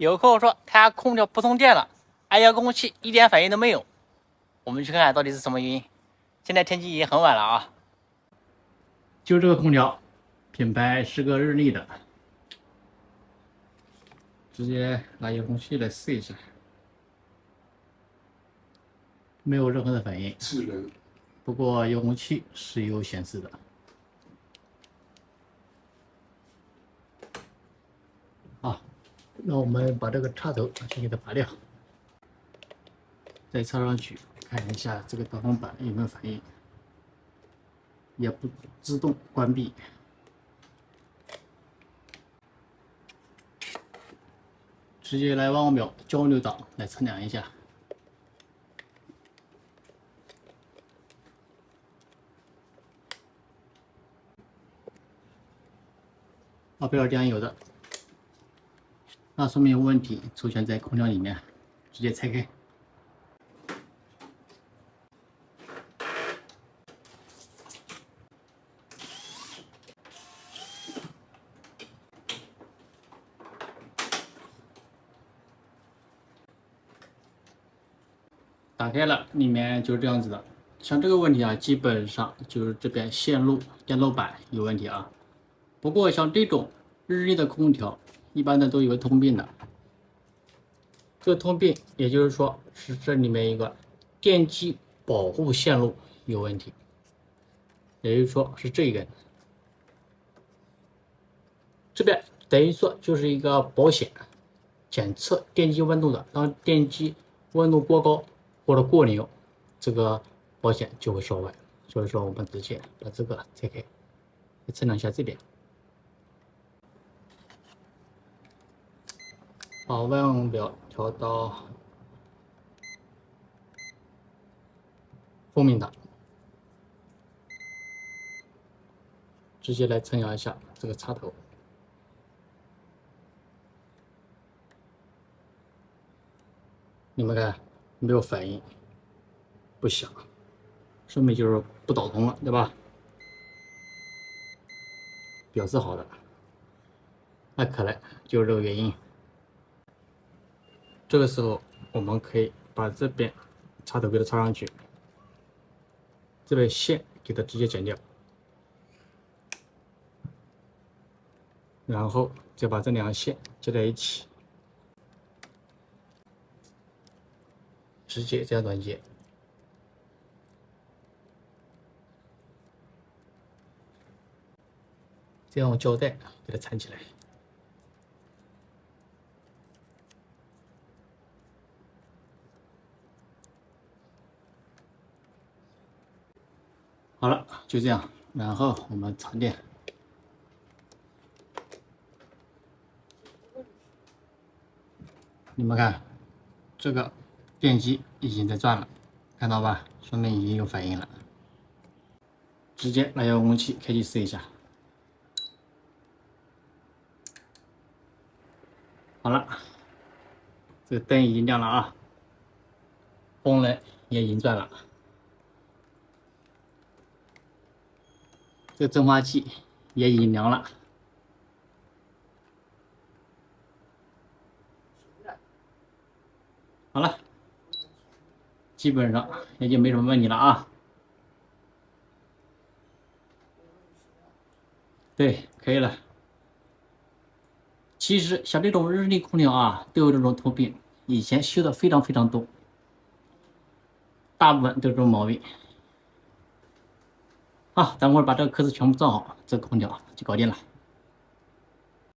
有客户说他家空调不通电了，遥控器一点反应都没有。我们去看看到底是什么原因。现在天气已经很晚了啊。就这个空调，品牌是个日立的，直接拿遥控器来试一下，没有任何的反应。智能，不过遥控器是有显示的。好，那我们把这个插头先给它拔掉，再插上去，看一下这个导航板有没有反应，也不自动关闭。直接来往表交流档来测量一下。表点有的，那说明问题出现在空调里面，直接拆开。打开了，里面就是这样子的。像这个问题啊，基本上就是这边线路、电路板有问题啊。不过像这种日立的空调，一般的都有个通病的。这个通病，也就是说是这里面一个电机保护线路有问题，也就是说是这一根。这边等于说就是一个保险，检测电机温度的。当电机温度过高或者过牛，这个保险就会烧坏。所以说我们直接把这个拆开，测量一下这边。把外网表调到风鸣档，直接来测量一下这个插头。你们看，没有反应，不响，说明就是不导通了，对吧？表示好的，那可能就是这个原因。这个时候，我们可以把这边插头给它插上去，这边线给它直接剪掉，然后再把这两个线接在一起，直接这样转接。这样用胶带给它缠起来。好了，就这样，然后我们插电。你们看，这个电机已经在转了，看到吧？说明已经有反应了。直接拿遥控器开机试一下。好了，这个灯已经亮了啊，风轮也已经转了，这个蒸发器也已经凉了。好了，基本上也就没什么问题了啊。对，可以了。其实像这种日立空调啊，都有这种通病，以前修的非常多，大部分都是这种毛病。好，等会儿把这个壳子全部装好，这个空调就搞定了。